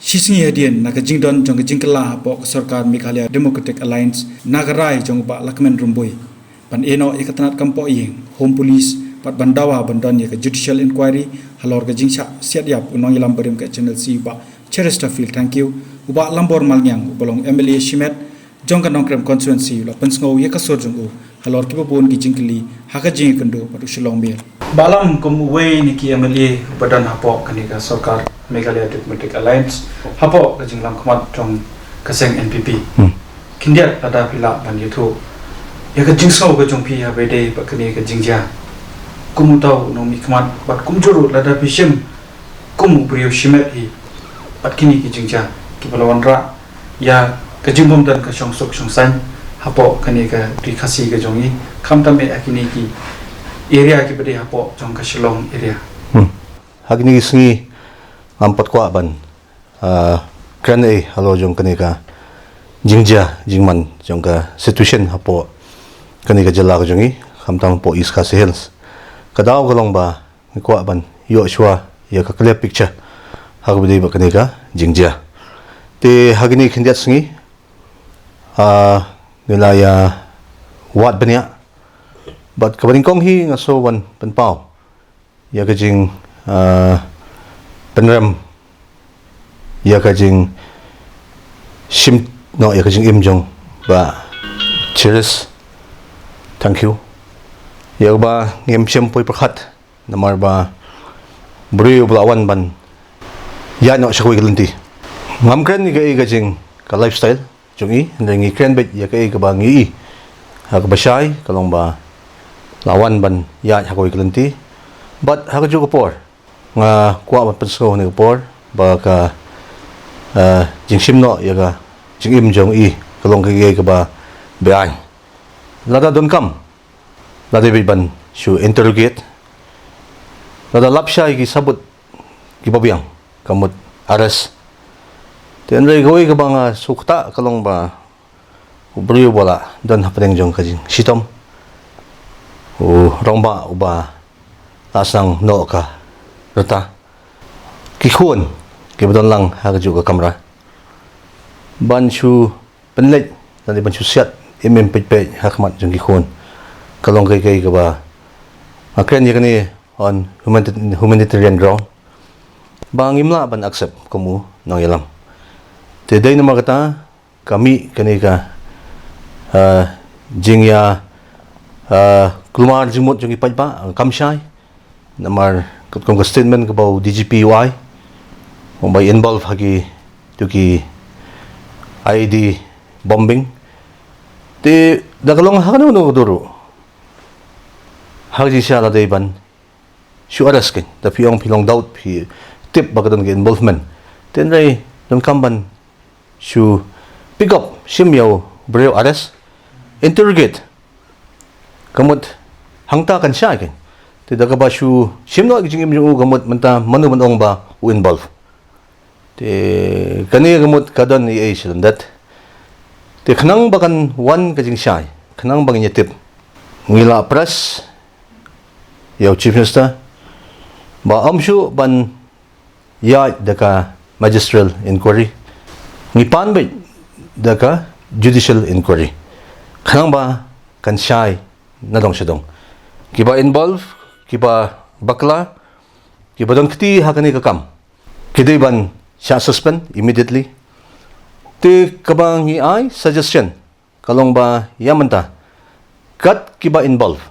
Shising Yadian, Nakajingdon, Jongajinkala, Bok Sarkar, Meghalaya Democratic Alliance, Nagarai, Jongba, Lakman Rumbui, Pan Eno, Ekatanat Kampo Ying, Home Police, Pat Bandawa, Bandon, Yaka Judicial Inquiry, Halor Gajingsha, Siadiap, Unong Lambarim, Channel C, Uba, Chesterfield, thank you, Uba Lambor Malnyang, Ubalong MLA Shimet, Jonganongkrem Constituency, La Pensngo, Yakasojungu, Halor Kibabun, Gijinkali, Hakajing Kendo, Patu Shilong Beer. Balam kum way niki MLA badan hapo kanika Sarkar Meghalaya Democratic Alliance hapo kajing lam khamat tong kaseng NPP kindiat lada pila ban yuthu ya kajing sau ka jong pi ha bede bakani ka jingja kumutau no mi khamat bat kumjuru lada pishim kum priyo shimet hi batkini ki jingja ki balawanra ya kajing bom dan ka songsok songsan hapo kanika rikhasi ka jongi khamtame akini ki area ki bade hapo jong ka Shillong area hagni singi ampat kwa ban kran halo jong kanika jingja jingman jong ka situation hapo kanika jala ka jongi khamtam po is ka hills kadaw galong ba kwa ban yo shwa ya ka clear picture hagbidi ba kanika jingja te hagni khindiat singi nilaya wat banya but kabaring kong hi nga so wan panpaw ya kajing penram ya kajing shim no ya kajing imjong ba cheers thank you ya ba ngem shem poi prakhat namar ba brio blawan ban ya no shakoi glanti ngam kran ni ga kajing ka lifestyle jungi ngi kran bet ya ka ba ngi ha ka basai kalong ba lawan ban ya hakoi kelanti but hakaju ko por nga kwa ban pensko ni por ba ka jingsim no ya ga jingim jong I kalong ke ga ba bean lada don kam lada bi ban shu interrogate lada lapsha ki sabut ki babiang kamut ares ten rei goi ga ba nga sukta kalong ba ubrio bola don hapeng jong ka jing sitom rongba uba lasang no ka rata kikhun kibadon lang hagaju ka kamera banshu penlet tadi banshu siat imem pet hakmat jong kikhun kalong kai ka ba akren yakani on humanitarian ground bang imla ban accept kamu nang yalam te dai nama kata kami kani ka jingya Klumar jimut jungi pajba kamshai namar kong statement kabau DGPY by involve hagi tuki ID bombing te dakalong hakano no duro hagi siya la dayban shu arrest ken da piong pilong doubt pi tip bagadon ge involvement ten ray don kamban shu pick up shimyo breo arrest interrogate kamut hangta kan siya ken te daga ba shu shimno jing im gamut manta manu manong ba u involve te kani gamut kadon I silan dat te khnang bakan one ka jing siya khnang bang tip ngila press yaw chief minister ba amshu ban ya daka magistral inquiry ngipan ba daka judicial inquiry khnang ba kan siya nadong sidong kiba involve kiba bakla kiba don kiti hakani ka kam kidai ban siya suspend immediately te kabang I suggestion kalong ba yamanta kat kiba involve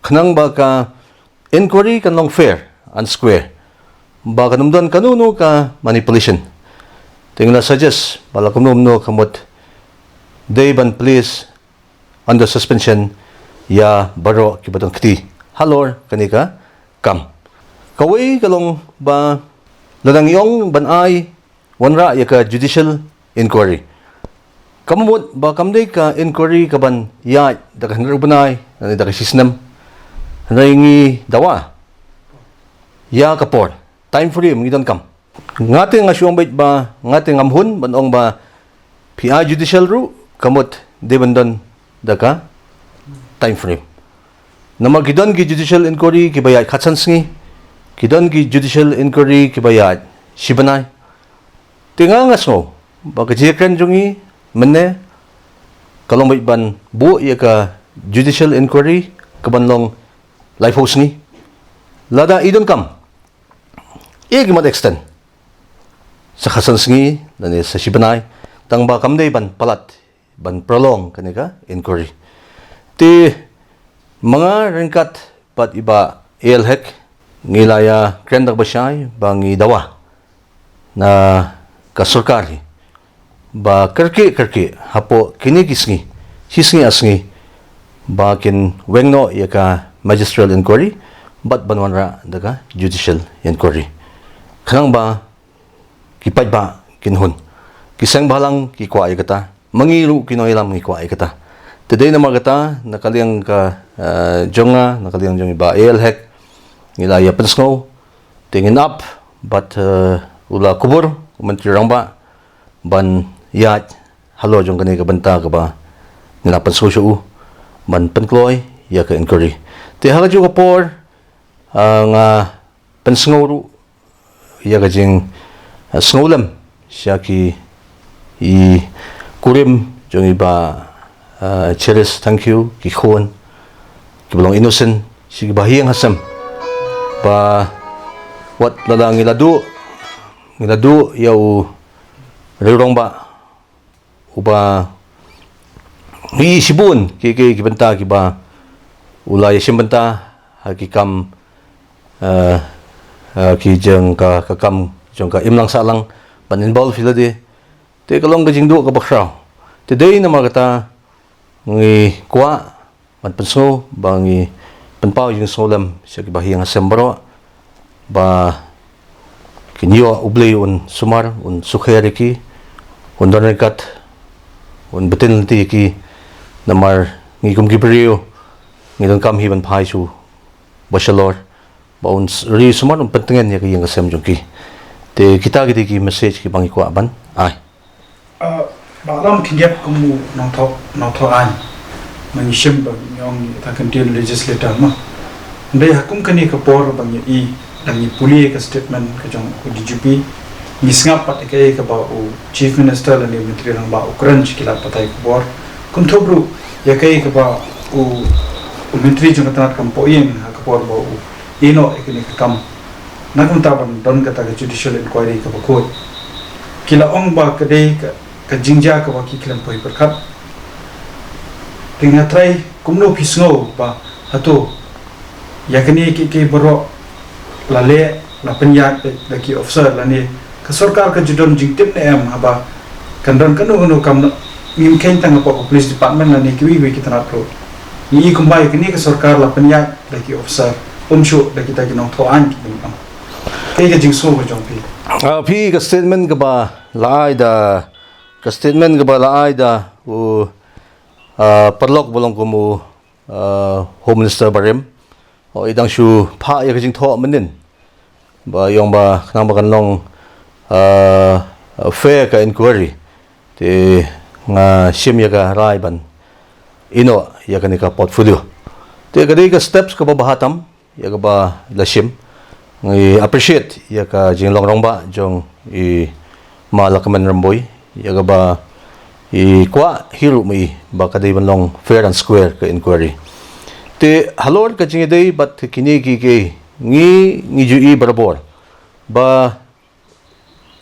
khnang ba ka inquiry kanong fair and square ba kanumdon kanuno ka manipulation tingla suggest bala kunumno kamot they ban please under suspension ya baro kibadong kiti halor kanika kam kawai kalong ba ladang yong ban ay wanra ya ka judicial inquiry kamut ba kamday ka inquiry kaban ya daga hanrubanay ani daga system ngi dawa ya kapor time frame ngidon kam ngate nga syong bait ba ngate ngamhun banong ba PI judicial ru kamut debandon daga time frame nama gidon ki judicial inquiry ki bayat khatsansngi gidon ki judicial inquiry ki bayat shibanai Tinga nga so, baka jikren jungi, mene, kalong ban bu ya ka judicial inquiry, kabanlong life house ni. Lada idon kam. Mat extend. Sa kasansingi, nani sa Shibanay, tang ba kamday ban palat, ban prolong kanika inquiry. Ti mga ringkat pat iba elhek ngilaya krendak basyay bangi dawa na kasurkari ba kerki hapo kinikisngi hisngi asngi bakin wengno ya ka magistral inquiry bat banwanra daga judicial inquiry kanang ba kipaj ba kinhun kisang balang kikwa ay kata mangiru kinoilam ngikwa ay kata today na magata nakaliang ka jonga nakaliang jong iba elhek ngilaya pensno tingin up but ula kubur menteri ramba ban yat halo jong kani ka banta ka ba nila pensno syu ban penkloy ya ka inquiry te hala juga por nga pensno ru ya ka jing sngolam syaki i kurim jong iba cheris thank you ki khon ki belong innocent si bahiyang hasam pa wat lala ngiladu yau rirong ba uba ni sibun ki benta ki ba ulay sim benta ki kam ki jeng ka kam jeng ka imlang salang ban involve filade te kalong gajing du ka bakraw today na magata ngi kwa man penso bangi penpau yung solam sa kibahiyang asembro ba kinyo ublay un sumar un sukheriki un donekat un betinti ki namar ngi kum gibriyo ngi don kam hiban phai su bachelor ba un ri sumar un pentengen ya kiyang asem jongki te kita ki message ki bangi kwa ban ai Balam kinjap kamu nong tho an mengishim bang yang takkan dia legislator mah. Ndai hakum kani kapor bang i dan i puli ka statement ka jong DGP ngisngap pat ke ka ba o chief minister dan menteri lang ba ukran chikila patai kapor kun thobru ya kai ka ba o menteri jong tanat kam poin ha kapor ba o ino ekini kam nakum taban don kata ka judicial inquiry ka ba khuid kila ong ba kadai ka jingja ka waki kilam poi perkat tinga try kumno pisngo ba hato yakni ki baro lale la penyat da ki officer lani ka sarkar ka judon jingtip ne am haba kandon kanu kam ngim ken tang pa police department lani ki wi kita na pro ni kumbai kini ka sarkar la penyat da ki officer umshu da kita ki nong thoan ki dum kai ka jingso ba jong pi ka statement ka ba lai da ka statement ka ba lai da u perlok bolong kumu home minister barim o idang shu pha ya jing tho manin ba yong ba nang ba kanlong fair ka inquiry te nga sim ya ka rai ban ino ya ka ni ka portfolio te ka dei ka steps ka ba bahatam ya ka ba la sim ngi appreciate ya ka jing long rong ba jong i malakaman ramboy ya ka ba i kwa hiru mi ba ka dei ban long fair and square ka inquiry te halor ka jing dei bat kini ki ngi ju i barabor ba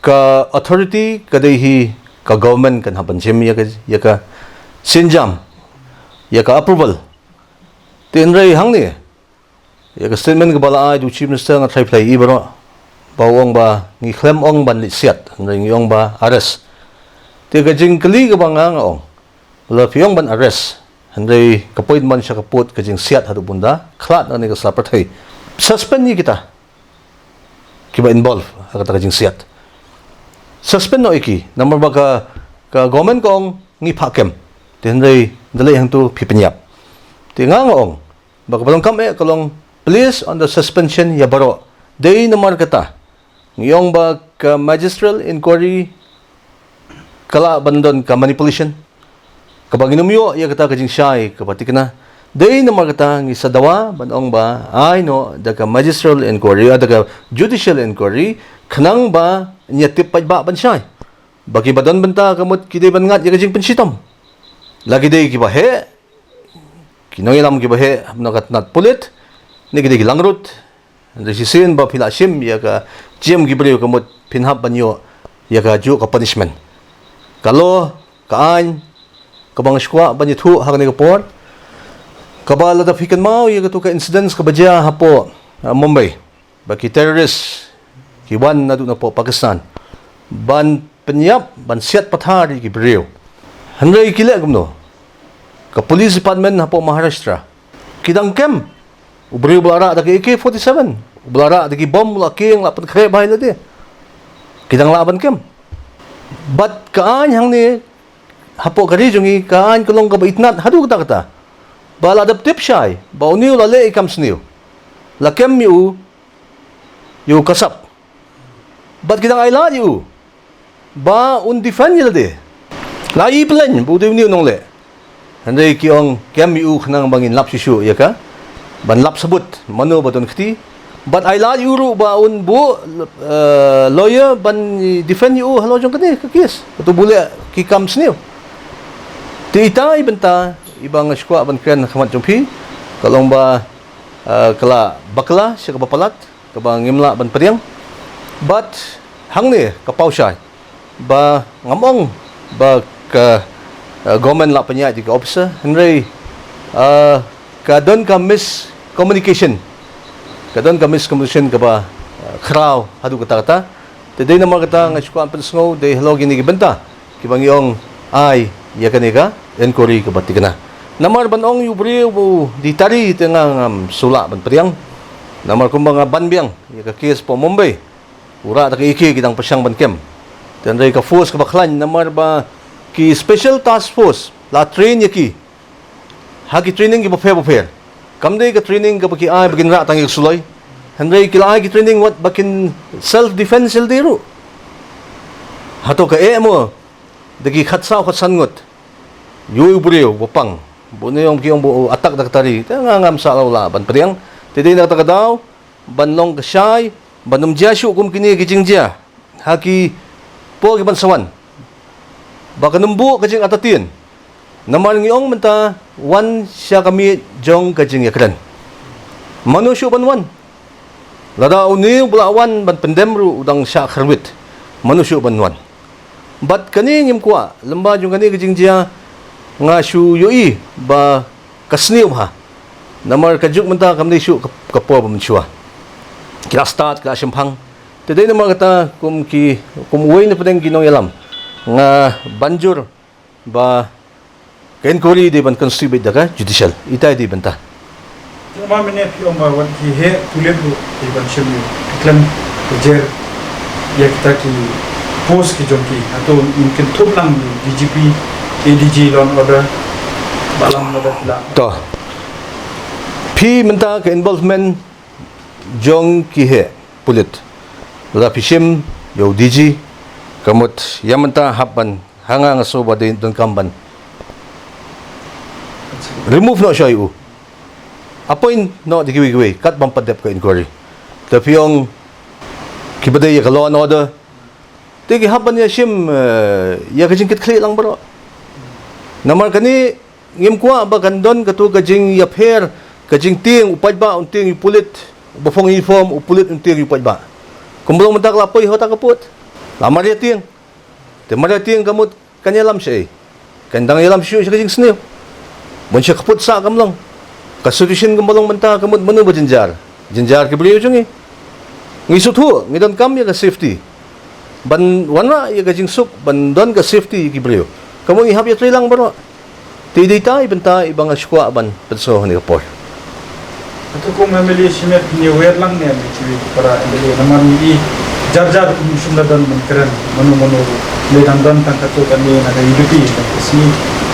ka authority ka dei hi ka government kan haban jem ya ka sinjam ya ka approval ten rei hang ni ya ka statement ka bala ai du chief minister nga trai play i baro bawong ba ngi claim ong ban li siat rei ngi ong ba arrest te ka jing kali ka ba nga ong la piong ban arrest handai kapoid man siya kaput ka jing siat hadu bunda klat na ni ka sapat hai suspend ni kita kiba involve ka jing siat suspend no iki number ba ka government kong ngi phakem ten rei dalai hang tu phipenyap te nga ong ba ka balong kam kalong please on the suspension ya baro dei namar kata ngiyong ba ka magistral inquiry kala bandon ka manipulation kapag inumyo ya kata ka jing shy kapati kana dei namar kata ngi sadawa banong ba ay no daga magistral inquiry daga judicial inquiry kanang ba nya tipaj ba ban shy bagi badan benta kamut kide ban ngat ya kajing pensitom lagi dei ki bahe kinoilam ki bahe nakat nat pulit ni kide ki langrut resisen ba phila sim ya ka jem ki breu kamut pinhap banyo ya ka ju ka punishment kalau kaan kabang skwa banyi thu hak ni ka por kabala da fikan mau ya ka tu ka incidents ka baja hapo Mumbai bagi terrorist ki wan na du na po Pakistan ban penyap ban siat pathari ki breu handai kile gumno ka police department hapo Maharashtra kidang kem ubreu belara da AK-47 belara da ki bom la king la pan khe bai la de kidang laban kem but kaan hang ni hapo kari jungi kaan kulong ka itnat hadu kata bala adap tip shai ba uniu la le ikam sniu la kem yu kasap but kidang ai la yu ba un defend yel de la i plan bu de uniu nong le handai ki ong kem yu khnang bangin lap sisu ya ka ban lap sebut mano baton khti but ai la yu ru ba un bu lawyer ban defend yu halo jong kane ka kes tu bule ki kam sniu ti itai benta ibang skwa ban kren khamat jompi kalong ba kala bakla sia ka palat ka bang ngimla ban periang but hang ni ka pausai ba ngamong ba ka government la panya di officer henry ka don ka miscommunication ka ba khraw hadu kata te dei namar kata nga skwa pan sngo dei hello gini ki benta ki bang yong ai ya kanika enquiry ka batikana namar banong yu breu bu ditari tengah sula ban periang namar kumbang ban biang ya ka case po Mumbai ura ta iki kidang pasyang ban kem dan rai ka force ka baklan namar ba ki special task force la train yaki ha ki training ki ba fair kamdei ka training ka baki ai bagin ra tangi sulai handai ki lai ki training what bakin self defense el deru hato ka mo dagi khatsa khatsangot yu breu bopang bune yong kiong bu atak daktari tanga ngam sa la ban priang tedei na takadaw banlong kasay banum jasyu kum kini gijingja haki po giban sawan baka numbu kajing atatin naman ngiyong menta wan siya kami jong kajing yakran manusyo banwan lada uni bulawan ban pendemru udang siya kharwit manusyo banwan bat kani ngim kwa lamba jong kani gijingja nga shu yoi ba kasniu ha namar kajuk menta kamni shu kapo bamchua kila start ka simpang tedei namar kata kum wei na pedeng ginong yalam nga banjur ba enquiry di ban constitute daga judicial itai di benta ma mene pi oma wan ki he tulen bu di ban shimi klan jer ya kita ki post ki jongki atau mungkin thuplang DGP ADG law order balang order la to pi menta ke involvement jong ki he pulit la pishim yo DG kamut yamenta haban hanga ngaso ba din don kamban remove no shoyu appoint no digiwi kat bampadep ka inquiry tapi yung kibade ya law and order tigi haban ya shim ya kajingkit kli lang bro namar kani ngim kwa ba kandon katu kajing yapher kajing ting upaj ba unting ipulit bafong uniform upulit unting upaj ba kumbulong mentak lapoy hota kaput lamar ya ting temar ya ting kamut kanyalam siya kandang yalam siya kajing sniw bon siya kaput sa kamlong kasutishin kumbulong mentak kamut manu ba jinjar ki beliau jungi ngisut hu ngidon kam ya ka safety ban wana ya kajing suk ban don ka safety ki beliau kamu ihap ya trilang baro ti data ibenta ibang skwa ban penso ni kapor atau kung memeli simet ni wer lang ne mi chiwi para endele naman i jar sumda dan mengkeren manu le dan tangkatu kami na hidupi sini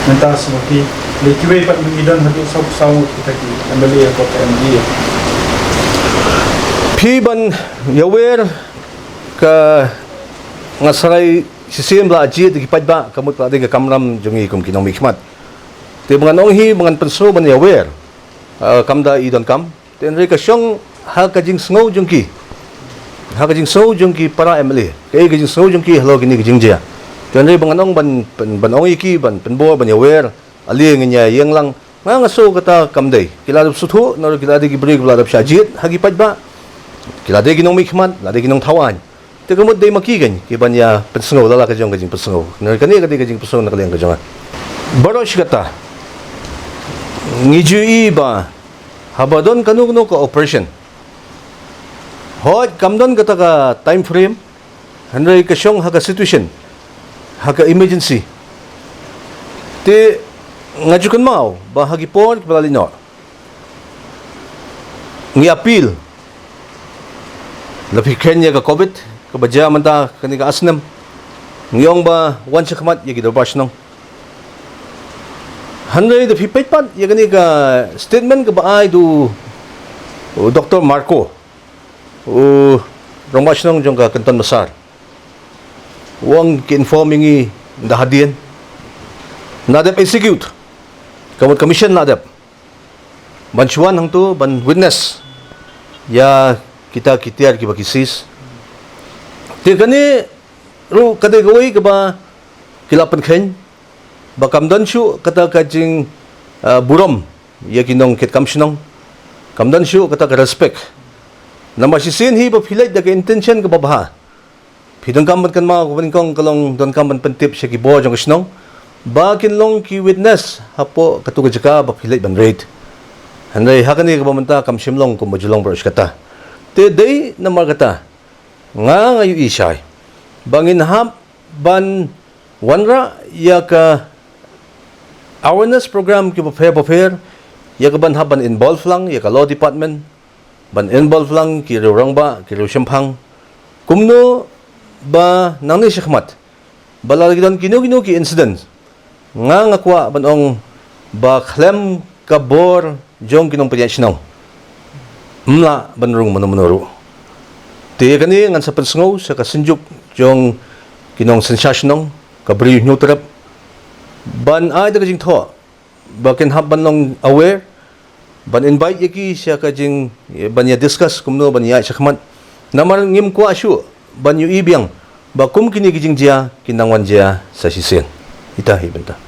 menta semuti le kiwe pat mengidan hatu sau kita ki endele ko ka endele pi ban ya wer ka ngasarai sisim la ajit di padba kamut pa ding kamram jungi kum kinong mikmat te mga nonghi mga penso ban yawer kamda idon kam ten re ka syong ha ka jing sngo jungki para emily kay ka jing sngo jungki hello gini jingja Tiyan rin banganong ban ong iki ban penbo ban yawer ali ngnya yang lang nga so kata kamday kilado suthu nor kilado gi break bladap shajit hagi pajba kilado ginong mikmat lado ginong tawan te kamot day makigan kiban ya pensengaw lala kajong kajing pensengaw nor kani kajing pensengaw nakaliang kajong baros kata ngiju ba habadon kanu ka operation hot kamdon kata ka time frame handai kasyong haga situation haga emergency te ngajukan mau bahagi pon kembali no ngi appeal lebih kenya ka covid ka baja manta kani ka asnam ngiyong ba wan sakmat ya gido basnong handai de pipet pat ya kani ka statement ka baay du Dr. Marco rombasnong jong ka kanton masar wang ki-informing i dahadien nadep execute kamot commission nadep bansuan hang tu ban witness ya kita kitiar ki bakisis ti kani ru kadai gawai ka ba kilapan khen bakam dan syu kata kajing burom ya kinong kit kamshnong kamdan syu kata ka respect namasisin hi ba filay da ka intention ka babaha pidang kamban kan mga kumanikong kalong don kamban pentip siya ki bo jong isnong bakin long ki witness hapo katugad siya ka bapilay ban rate handay hakani ka bamanta kamsimlong kung majulong bro kata te day na margata nga ngayu isay bangin hap ban wanra ya ka awareness program ki paper ya ka ban haban involve lang ya ka law department ban involve lang ki rurang ba ki rusyamphang kumno ba nang ni sikmat balagi don kinu ki incident nga kwa banong ba klem kabor jong kinong panyasnong mla banrung manumnuru te kani ngan sa pensengaw sa kasinjuk jong kinong sensasnong kabri nutrap ban ay da kajing tho bakin haban long aware ban invite yaki siya kajing ban ya discuss kumno ban ya sikmat namar ngim kwa asyu ban yu ibiyang bakum kini kijing dia kinangwan dia sa sisen ita hibenta